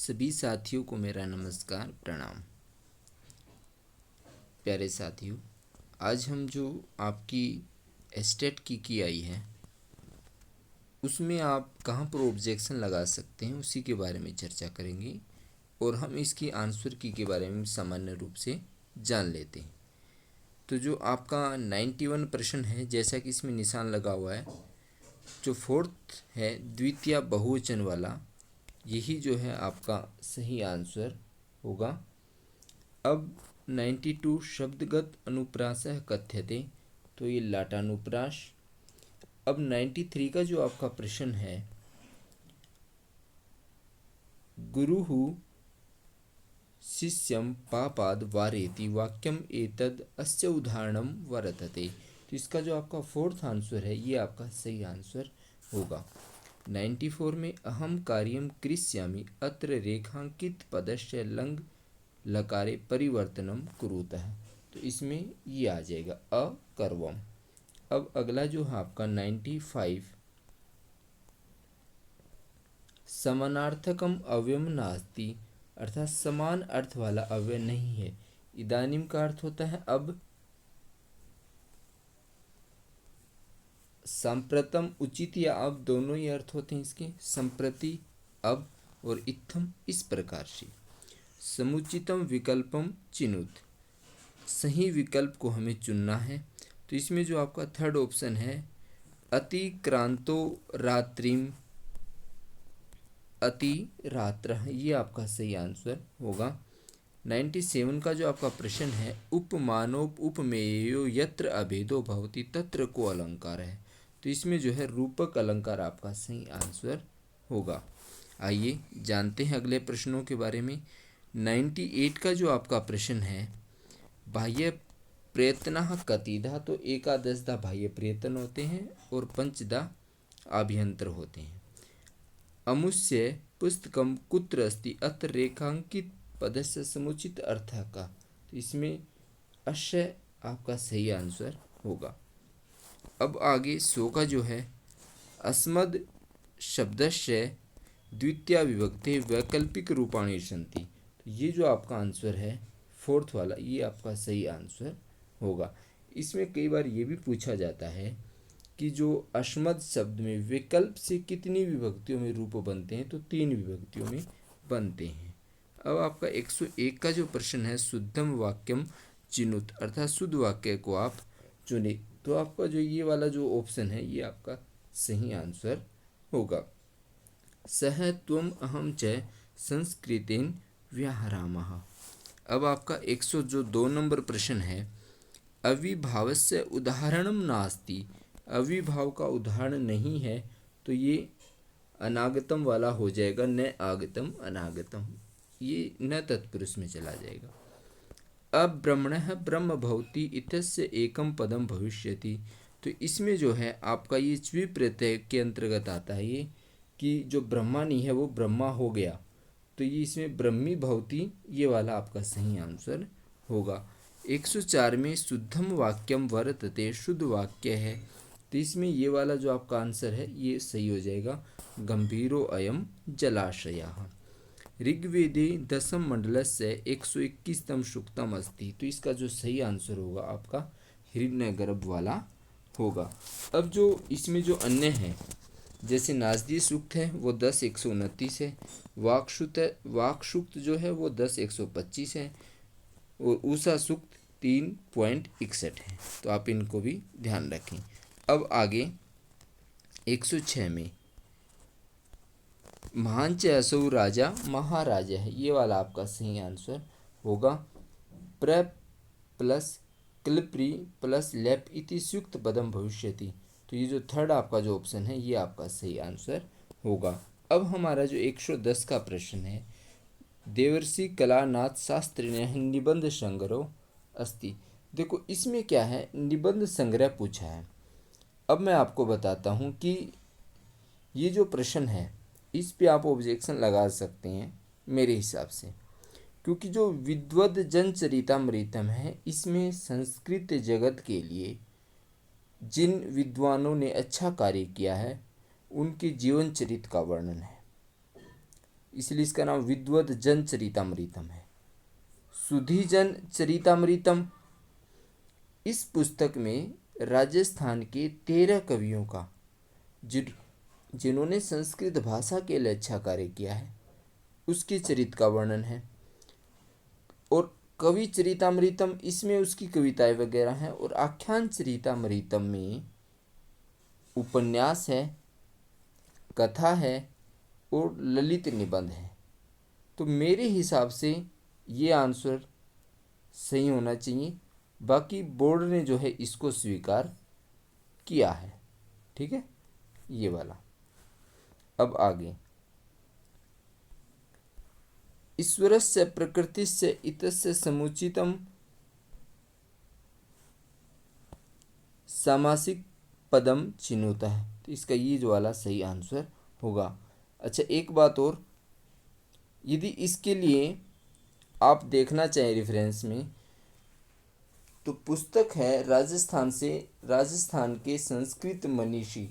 सभी साथियों को मेरा नमस्कार प्रणाम। प्यारे साथियों, आज हम जो आपकी एस्टेट की आई है उसमें आप कहाँ पर ऑब्जेक्शन लगा सकते हैं उसी के बारे में चर्चा करेंगे और हम इसकी आंसर की के बारे में सामान्य रूप से जान लेते हैं। तो जो आपका 91 प्रश्न है, जैसा कि इसमें निशान लगा हुआ है, जो फोर्थ है द्वितीय बहुवचन वाला, यही जो है आपका सही आंसर होगा। अब 92 शब्दगत अनुप्रासः कथ्यते, तो ये लाटानुप्रास। अब 93 का जो आपका प्रश्न है, गुरुः शिष्यं पापाद वारेति वाक्यम एतद अस्य उदाहरणम वर्तते, तो इसका जो आपका फोर्थ आंसर है ये आपका सही आंसर होगा। 94 में अहम कार्यम करिष्यामि अत्र रेखांकित पदस्य लंग लकारे परिवर्तनम कुरुतः, तो इसमें ये आ जाएगा अकर्वम। अब अगला जो है आपका 95, समानार्थकम अव्ययम नास्ति, अर्थात समान अर्थ वाला अव्यय नहीं है। इदानीम का अर्थ होता है अब, सांप्रतम उचित या अब दोनों ही अर्थ होते हैं इसके, संप्रति अब और इत्थम इस प्रकार से। समुचितम विकल्पम चिनुत, सही विकल्प को हमें चुनना है। तो इसमें जो आपका थर्ड ऑप्शन है अतिक्रांतो रात्रिम अति रात्र, ये आपका सही आंसर होगा। 97 का जो आपका प्रश्न है उपमानोप उपमेयो यत्र अभेदो भवति तत्र को अलंकार है, तो इसमें जो है रूपक अलंकार आपका सही आंसर होगा। आइए जानते हैं अगले प्रश्नों के बारे में। 98 का जो आपका प्रश्न है बाह्य प्रयत्न कतिधा, तो एकादशदा बाह्य प्रयत्न होते हैं और पंचदा आभ्यंतर होते हैं। अमुष्य पुस्तकम कुत्र अस्ति अत्र रेखांकित पदस्य समुचित अर्थ का, तो इसमें अश्य आपका सही आंसर होगा। अब आगे 100 का जो है अस्मद शब्दस्य द्वितीय विभक्ति वैकल्पिक रूपाणि सन्ति, तो ये जो आपका आंसर है फोर्थ वाला, ये आपका सही आंसर होगा। इसमें कई बार ये भी पूछा जाता है कि जो अस्मद शब्द में विकल्प से कितनी विभक्तियों में रूप बनते हैं, तो 3 विभक्तियों में बनते हैं। अब आपका 101 का जो प्रश्न है शुद्धम वाक्यम चिनुत, अर्थात शुद्ध वाक्य को आप चुने, तो आपका जो ये वाला जो ऑप्शन है ये आपका सही आंसर होगा। सह त्वम अहम च संस्कृतेन व्याहरामः। अब आपका 102 नंबर प्रश्न है अविभावस्य उदाहरणम नास्ति, अविभाव का उदाहरण नहीं है, तो ये अनागतम वाला हो जाएगा, न आगतम अनागतम, ये न तत्पुरुष में चला जाएगा। अब ब्रह्मणः ब्रह्म भवति इत्यस्य एकम पदम भविष्यति, तो इसमें जो है आपका ये च्वी प्रत्यय के अंतर्गत आता है ये कि जो ब्रह्मा नहीं है वो ब्रह्मा हो गया, तो ये इसमें ब्रह्मी भवति ये वाला आपका सही आंसर होगा। 104 में शुद्धम वाक्यम वर्तते, शुद्ध वाक्य है, तो इसमें ये वाला जो आपका आंसर है ये सही हो जाएगा, गंभीरो अयम जलाशयः। ऋग्वेदे 10 मंडलस्य 121तम सूक्तम अस्ति, तो इसका जो सही आंसर होगा आपका हिरण्यगर्भ वाला होगा। अब जो इसमें जो अन्य है, जैसे नाजदी सूक्त है वो 10-129 है, वाक्सूक्त जो है वो 10-125 है और ऊषा सूक्त 3.61 है, तो आप इनको भी ध्यान रखें। अब आगे 106 में महान च असौ राजा महाराजा है, ये वाला आपका सही आंसर होगा। प्र प्लस क्लिप्री प्लस लेप इति सुक्त पदम भविष्यति, तो ये जो थर्ड आपका जो ऑप्शन है ये आपका सही आंसर होगा। अब हमारा जो 110 का प्रश्न है देवर्षि कलानाथ शास्त्री निबंध संग्रह अस्ति, देखो इसमें क्या है, निबंध संग्रह पूछा है। अब मैं आपको बताता हूँ कि ये जो प्रश्न है इस पे आप ऑब्जेक्शन लगा सकते हैं मेरे हिसाब से, क्योंकि जो विद्वद जनचरितामृतम है इसमें संस्कृत जगत के लिए जिन विद्वानों ने अच्छा कार्य किया है उनके जीवन चरित्र का वर्णन है। इसलिए इसका नाम विद्वद जन चरितामृतम है। सुधीजन चरितामृतम, इस पुस्तक में राजस्थान के 13 कवियों का जिन्होंने संस्कृत भाषा के लिए अच्छा कार्य किया है उसके चरित्र का वर्णन है। और कवि चरितामृतम, इसमें उसकी कविताएं वगैरह हैं। और आख्यान चरितामृतम में उपन्यास है, कथा है और ललित निबंध है। तो मेरे हिसाब से ये आंसर सही होना चाहिए। बाकी बोर्ड ने जो है इसको स्वीकार किया है। ठीक है, ये वाला। अब आगे, ईश्वरस्य प्रकृतिस्य इतस्य समुचितम सामासिक पदम चिनुता है। तो इसका ये जो वाला सही आंसर होगा। अच्छा, एक बात और, यदि इसके लिए आप देखना चाहें रेफरेंस में, तो पुस्तक है राजस्थान के संस्कृत मनीषी,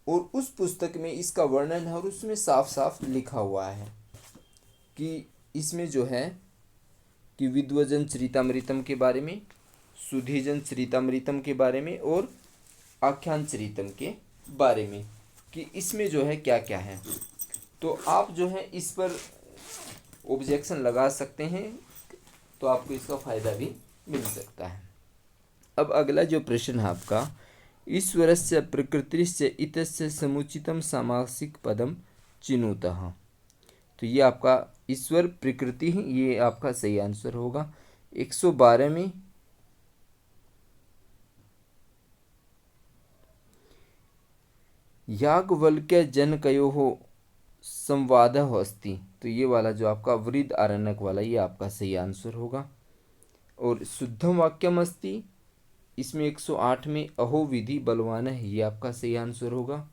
और उस पुस्तक में इसका वर्णन है और उसमें साफ साफ लिखा हुआ है कि इसमें जो है कि विद्वजन चरितामृतम के बारे में, सुधीजन चरितामृतम के बारे में और आख्यान चरितम के बारे में, कि इसमें जो है क्या क्या है। तो आप जो है इस पर ऑब्जेक्शन लगा सकते हैं, तो आपको इसका फ़ायदा भी मिल सकता है। अब अगला जो प्रश्न है आपका, ईश्वरस्य प्रकृतिस्य इतस्य समुचितम सामासिक पदम चिनुतः। तो ये आपका ईश्वर प्रकृति ही, ये आपका सही आंसर होगा। 112 में याज्ञवल्क्य जनकयोः संवादः अस्ति। तो ये वाला जो आपका वृद्ध आरण्यक वाला, ये आपका सही आंसर होगा। और शुद्धम वाक्यम अस्ति, इसमें 108 में अहो विधि बलवान है, ये आपका सही आंसर होगा।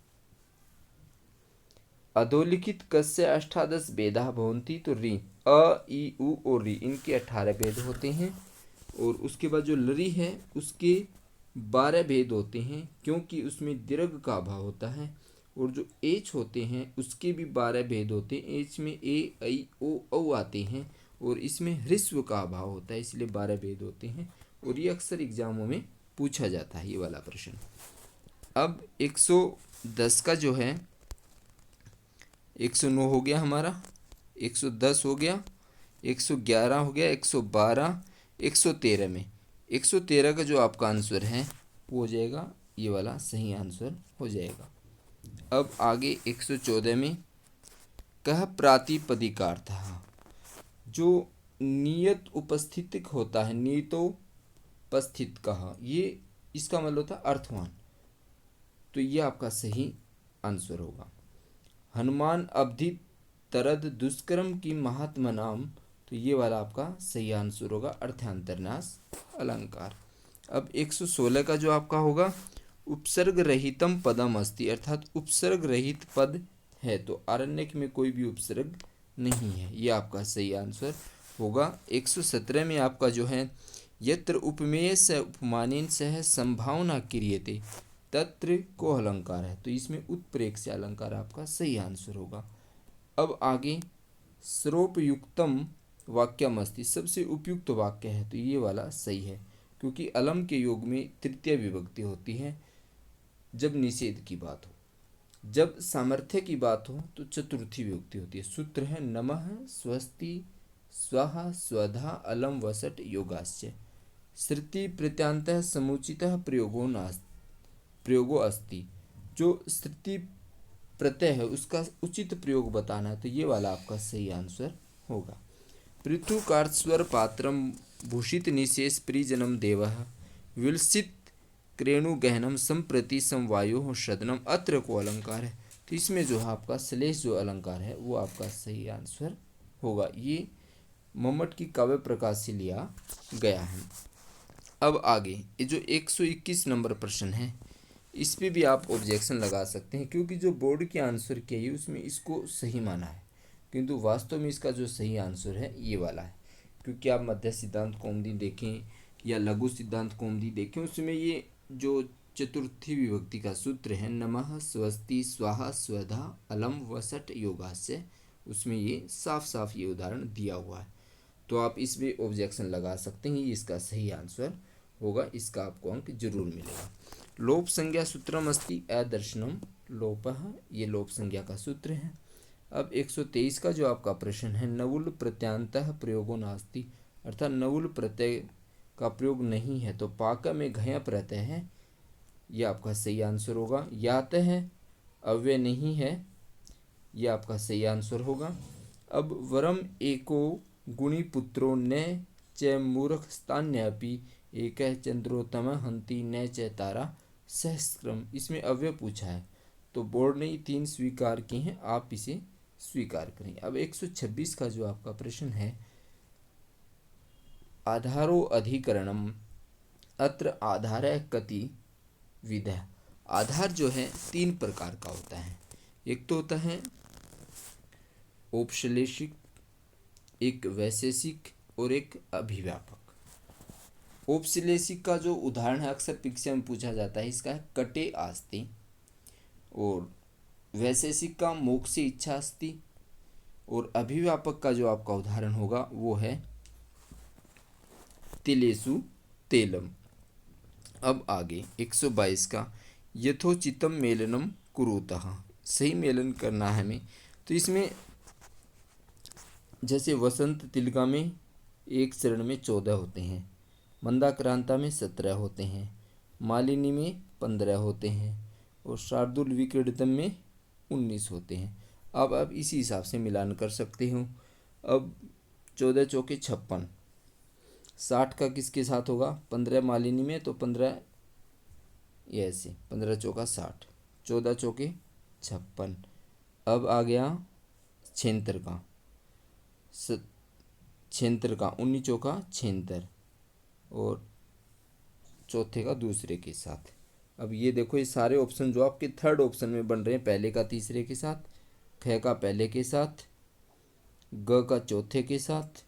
अधोलिखित कस्य 18 भेदा भवन्ति। तो री, अ ई उ और री, इनके 18 भेद होते हैं। और उसके बाद जो लरी है उसके 12 भेद होते हैं, क्योंकि उसमें दीर्घ का अभाव होता है। और जो एच होते हैं उसके भी 12 भेद होते हैं। एच में ए ऐ ओ औ आते हैं और इसमें ह्रस्व का अभाव होता है, इसलिए 12 भेद होते हैं। और ये अक्सर एग्जामों में पूछा जाता है, ये वाला प्रश्न। अब 110 का जो है, 109 हो गया हमारा, 110 हो गया, 111 हो गया, 112, 113 में 113 का जो आपका आंसर है वो हो जाएगा, ये वाला सही आंसर हो जाएगा। अब आगे 114 में कह प्रातिपदिकार्थः, जो नियत उपस्थितिक होता है, नियतोपस्थित कहा, ये इसका मतलब होता है अर्थवान। तो ये आपका सही आंसर होगा। हनुमान अवधि तरद दुष्कर्म की महात्मा नाम। तो ये वाला आपका सही आंसर होगा, अर्थांतरनाश अलंकार। अब 116 का जो आपका होगा, उपसर्ग रहितम पदम अस्ति, अर्थात उपसर्ग रहित पद है। तो आरण्यक में कोई भी उपसर्ग नहीं है, ये आपका सही आंसर होगा। 117 में आपका जो है, यत्र उपमेय से उपमानेन सह संभावना क्रियते तत्र को अलंकार है। तो इसमें उत्प्रेरक से अलंकार आपका सही आंसर होगा। अब आगे सर्वोपयुक्तम वाक्यम अस्ति, सबसे उपयुक्त वाक्य है। तो ये वाला सही है, क्योंकि अलम के योग में तृतीय विभक्ति होती है जब निषेध की बात हो। जब सामर्थ्य की बात हो तो चतुर्थी विभक्ति होती है। सूत्र है नमः स्वस्ति स्वः स्वधा अलम वसट योगाश्च। श्रुति प्रत्यांतः समुचितः प्रयोगो अस्ति। जो श्रुति प्रत्यय है उसका उचित प्रयोग बताना है। तो ये वाला आपका सही आंसर होगा। पृथु कार्स्वर पात्रम भूषित निशेष परिजनम देवः विलसित क्रेणु गहनम संप्रति समवायो सदनम, अत्र को अलंकार है। तो इसमें जो है आपका श्लेष जो अलंकार है वो आपका सही आंसर होगा। ये मम्मट की काव्य प्रकाश से लिया गया है। अब आगे ये जो 121 नंबर प्रश्न है, इस पे भी आप ऑब्जेक्शन लगा सकते हैं, क्योंकि जो बोर्ड के आंसर किया है उसमें इसको सही माना है, किंतु वास्तव में इसका जो सही आंसर है ये वाला है। क्योंकि आप मध्य सिद्धांत कौमुदी देखें या लघु सिद्धांत कौमुदी देखें, उसमें ये जो चतुर्थी विभक्ति का सूत्र है नमः स्वस्ति स्वाहा स्वधा अलम वसट योगास्य, उसमें ये साफ साफ ये उदाहरण दिया हुआ है। तो आप इसमें ऑब्जेक्शन लगा सकते हैं, ये इसका सही आंसर होगा, इसका आपको अंक जरूर मिलेगा। लोप संज्ञा सूत्रम अस्ति अदर्शनम लोपः, ये लोप संज्ञा का सूत्र है। अब 123 का जो आपका प्रश्न है नवुल प्रत्यांतः प्रयोगो नास्ति, अर्थात नवुल प्रत्यय का प्रयोग नहीं है तो पाक में घया प्रत्यय है, यह आपका सही आंसर होगा। यात है अव्यय नहीं है, यह आपका सही आंसर होगा। अब वरम एको गुणी पुत्रो न च मूर्ख स्थान्यपि एक चंद्रोतम हंति न च तारा सहस्त्रम, इसमें अव्यय पूछा है तो बोर्ड ने 3 स्वीकार किए हैं, आप इसे स्वीकार करें। अब 126 का जो आपका प्रश्न है आधारो अधिकरणम अत्र आधार कति विधा, आधार जो है 3 प्रकार का होता है, एक तो होता है औपश्लेषिक, एक वैशेषिक और एक अभिव्यापक। औपश्लेषिक का जो उदाहरण है अक्सर परीक्षा में पूछा जाता है, इसका है कटे आस्ते, और वैशेषिक का मोक्षे इच्छा अस्ति, और अभिव्यापक का जो आपका उदाहरण होगा वो है तिलेसु तेलम। अब आगे 122 का यथोचितम मेलनम कुरुतः, सही मेलन करना है हमें। तो इसमें जैसे वसंत तिलका में एक चरण में 14 होते हैं, मंदाक्रांता में 17 होते हैं, मालिनी में 15 होते हैं, और शार्दुल विक्रीडितम में 19 होते हैं। अब इसी हिसाब से मिलान कर सकते हो। अब 14 चौके 56, 60 का किसके साथ होगा, 15 मालिनी में तो 15 ये ऐसे 15 चौका 60, 14 चौके 56। अब आ गया छिहत्तर का 19 चौका 76, और चौथे का दूसरे के साथ। अब ये देखो ये सारे ऑप्शन जो आपके थर्ड ऑप्शन में बन रहे हैं, पहले का तीसरे के साथ, ख का पहले के साथ, ग का चौथे के साथ,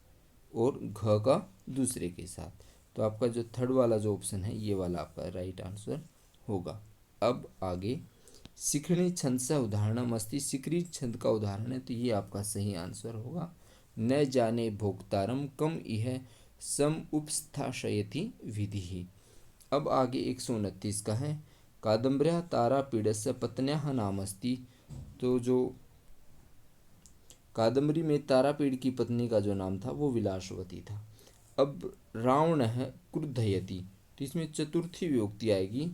और घ का दूसरे के साथ। तो आपका जो थर्ड वाला जो ऑप्शन है ये वाला आपका राइट आंसर होगा। अब आगे शिखणी छंद से उदाहरणम अस्ति, शिखरी छंद का उदाहरण है तो ये आपका सही आंसर होगा। न जाने भोक्तारम कम इह सम उपस्थाशयति विधि। अब आगे 129 का है कादम्बर्या तारापीडस्य पत्न्याः नाम अस्ति, तो जो कादम्बरी में तारापीड़ की पत्नी का जो नाम था वो विलासवती था। अब रावण है क्रुद्धयति, तो इसमें चतुर्थी विभक्ति आएगी,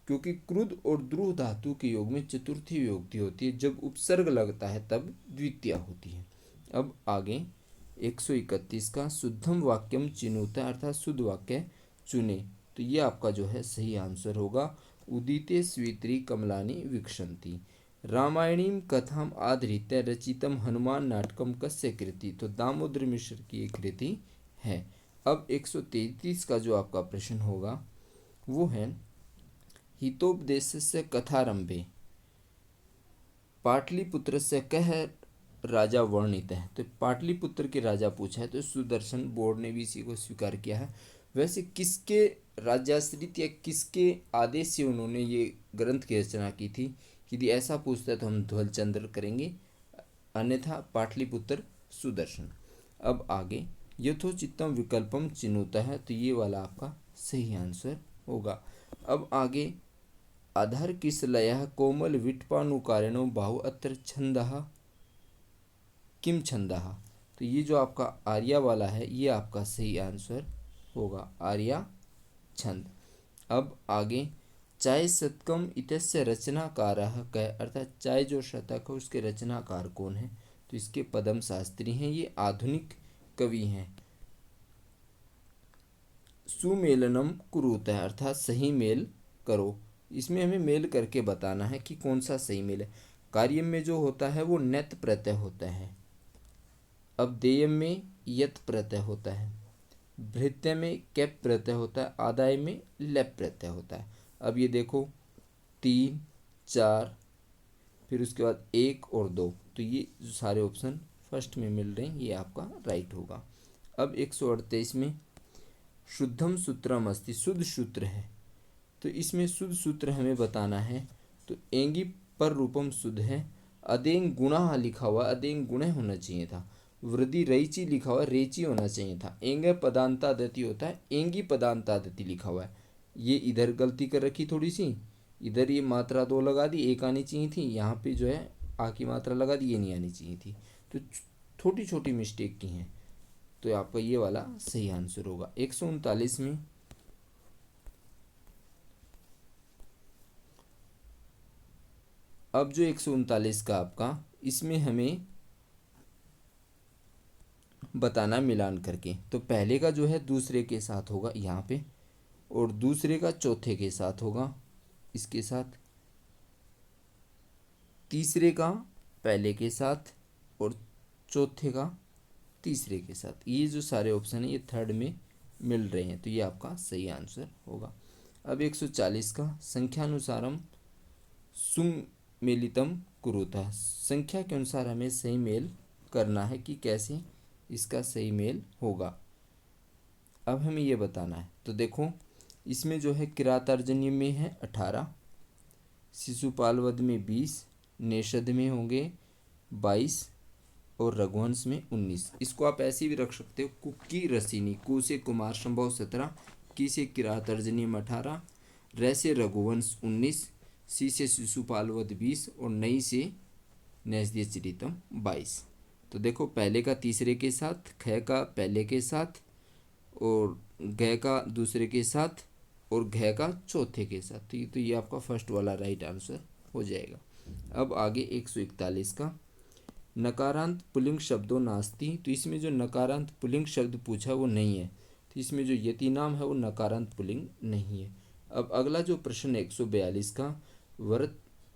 क्योंकि क्रुद्ध और द्रुह धातु के योग में चतुर्थी विभक्ति होती है, जब उपसर्ग लगता है तब द्वितीया होती है। अब आगे 131 का शुद्धम वाक्यम चिनुत, अर्थात शुद्ध वाक्य चुने, तो ये आपका जो है सही आंसर होगा। उदिते स्वीत्री कमलानी विक्षंती। रामायणीम कथाम आधृत्य रचितम हनुमान नाटकम कस्य कृति, तो दामोदर मिश्र की एक कृति है। अब 133 का जो आपका प्रश्न होगा वो है हितोपदेशस्य कथारंभे पाटलिपुत्र से कह राजा वर्णित है, तो पाटलिपुत्र के राजा पूछा है, तो सुदर्शन बोर्ड ने भी इसी को स्वीकार किया है। वैसे किसके राज्याश्रित या किसके आदेश से उन्होंने ये ग्रंथ की रचना की थी, यदि ऐसा पूछता है तो हम ध्वलचंद्र करेंगे, अन्यथा पाटलिपुत्र सुदर्शन। अब आगे यथोचितम विकल्पम चिनुता है, तो ये वाला आपका सही आंसर होगा। अब आगे आधार किस लय कोमल विटपानुकारिणो बाहु अत्र छंदः किम छंदः, तो ये जो आपका आर्या वाला है ये आपका सही आंसर होगा, आर्या छंद। अब आगे चाय शतकम इत्यस्य रचनाकारः कः, अर्थात चाय जो शतक है उसके रचनाकार कौन है, तो इसके पदम शास्त्री हैं, ये आधुनिक कवि हैं। सुमेलनम कुरुत है, अर्थात सही मेल करो, इसमें हमें मेल करके बताना है कि कौन सा सही मेल है। कार्यम में जो होता है वो नत प्रत्यय होता है, अब देयम में यत प्रत्यय होता है, भृत्य में कैप प्रत्यय होता है, आदाय में लेप प्रत्यय होता है। अब ये देखो 3, 4, फिर उसके बाद 1 और 2, तो ये जो सारे ऑप्शन फर्स्ट में मिल रहे हैं ये आपका राइट होगा। अब 138 में शुद्धम सूत्रम अस्ति, शुद्ध सूत्र है, तो इसमें शुद्ध सूत्र हमें बताना है। तो एंगी पर रूपम शुद्ध है, अदेंग गुणा लिखा हुआ, अदेंग गुण होना चाहिए था। वृद्धि रईची लिखा हुआ, रेची होना चाहिए था। एंग पदांतादति होता है, एंगी पदांतादति लिखा हुआ है। ये इधर गलती कर रखी थोड़ी सी, इधर ये मात्रा 2 लगा दी, एक आनी चाहिए थी। यहाँ पे जो है आ की मात्रा लगा दी, ये नहीं आनी चाहिए थी। तो छोटी छोटी मिस्टेक की हैं। तो आपका ये वाला सही आंसर होगा। 139 में अब जो 139 का आपका, इसमें हमें बताना मिलान करके। तो पहले का जो है दूसरे के साथ होगा यहाँ पे, और दूसरे का चौथे के साथ होगा इसके साथ, तीसरे का पहले के साथ, और चौथे का तीसरे के साथ। ये जो सारे ऑप्शन है ये थर्ड में मिल रहे हैं, तो ये आपका सही आंसर होगा। अब 140 का, संख्यानुसारम सुमेलितम कुरुतः। संख्या के अनुसार हमें सही मेल करना है कि कैसे इसका सही मेल होगा। अब हमें ये बताना है। तो देखो इसमें जो है किरातार्जन्य में है 18, शिशुपाल वध में 20, नेषद में होंगे 22 और रघुवंश में 19। इसको आप ऐसे भी रख सकते हो, कुकी रसीनी, कु से कुमार संभव 17, की से किरातार्जन्य में 18, र से रघुवंश 19, सी से शिशुपाल वध 20 और नई से नैषधीय चरितम 22। तो देखो पहले का तीसरे के साथ, ख का पहले के साथ, और घ का दूसरे के साथ, और घ का चौथे के साथ। तो ये आपका फर्स्ट वाला राइट आंसर हो जाएगा। अब आगे 141 का, नकारांत पुल्लिंग शब्दों नास्ति। तो इसमें जो नकारांत पुल्लिंग शब्द पूछा वो नहीं है, तो इसमें जो यति नाम है वो नकारांत पुल्लिंग नहीं है। अब अगला जो प्रश्न 142 का,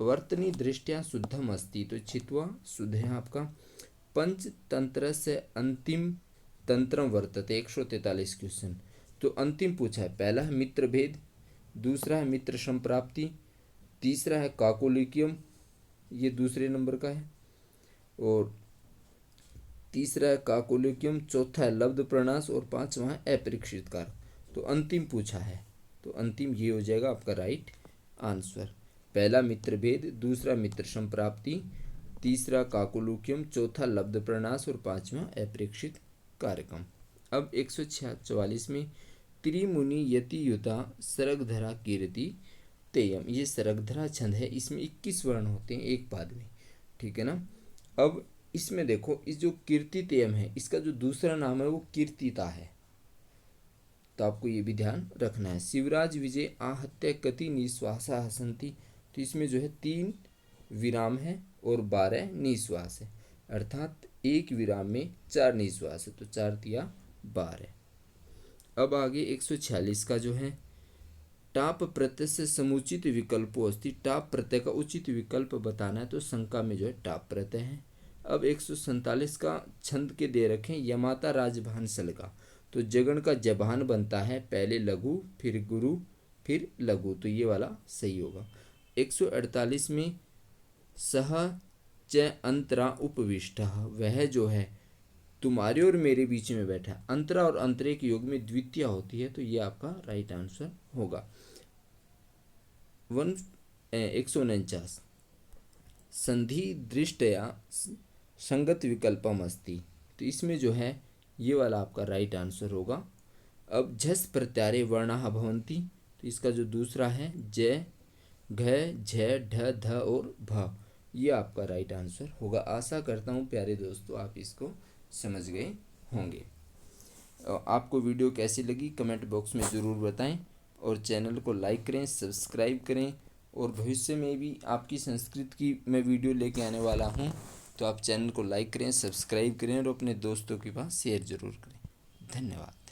वर्तनी दृष्टिया शुद्धम अस्ति। तो छित्वा शुद्ध है आपका। पंचतंत्र से अंतिम तंत्र वर्तते, 143 क्वेश्चन। तो अंतिम पूछा है, पहला है मित्र भेद, दूसरा है मित्र संप्राप्ति, तीसरा है काकोलिकियम, ये दूसरे नंबर का है, और तीसरा है काकोलिकियम, चौथा है लब्ध प्रणाश, और पांचवा है अपरीक्षित कार। तो अंतिम पूछा है, तो अंतिम ये हो जाएगा आपका राइट आंसर। पहला मित्र भेद, दूसरा मित्र संप्राप्ति, तीसरा काकोलिकियम, चौथा लब्ध प्रणाश और पांचवा अपरीक्षित कार्यक्रम। अब 144 में, त्रिमुनि यति युता सरगधरा कीर्ति तेयम। ये सरगधरा छंद है, इसमें 21 वर्ण होते हैं एक पाद में, ठीक है ना। अब इसमें देखो, इस जो कीर्ति तेयम है, इसका जो दूसरा नाम है वो कीर्तिता है, तो आपको ये भी ध्यान रखना है। शिवराज विजय आहत्य कति निश्वासा हसंती। तो इसमें जो है 3 विराम है और 12 निश्वास है, अर्थात एक विराम में 4 निश्वास है, तो 4 तिया 12। अब आगे 146 का जो है, टाप प्रत्यय से समुचित विकल्पो अस्ति। टाप प्रत्यय का उचित विकल्प बताना है, तो शंका में जो है टाप प्रत्यय है। अब 147 का, छंद के दे रखें, यमाता राजभान सलगा। तो जगन का जबान बनता है, पहले लघु फिर गुरु फिर लघु, तो ये वाला सही होगा। 148 में, सह च अंतरा उपविष्ट, वह जो है तुम्हारे और मेरे बीच में बैठा है। अंतरा और अंतरे के योग में द्वितीय होती है, तो ये आपका राइट आंसर होगा। 149 संधि दृष्टया संगत विकल्पम अस्ति। तो इसमें जो है ये वाला आपका राइट आंसर होगा। अब झस प्रत्यारे वर्णाः भवन्ति। तो इसका जो दूसरा है, ज घ झ ढ ध और भ, ये आपका राइट आंसर होगा। आशा करता हूँ प्यारे दोस्तों आप इसको समझ गए होंगे। आपको वीडियो कैसी लगी कमेंट बॉक्स में ज़रूर बताएं, और चैनल को लाइक करें, सब्सक्राइब करें, और भविष्य में भी आपकी संस्कृत की मैं वीडियो लेके आने वाला हूं, तो आप चैनल को लाइक करें, सब्सक्राइब करें और अपने दोस्तों के पास शेयर ज़रूर करें। धन्यवाद।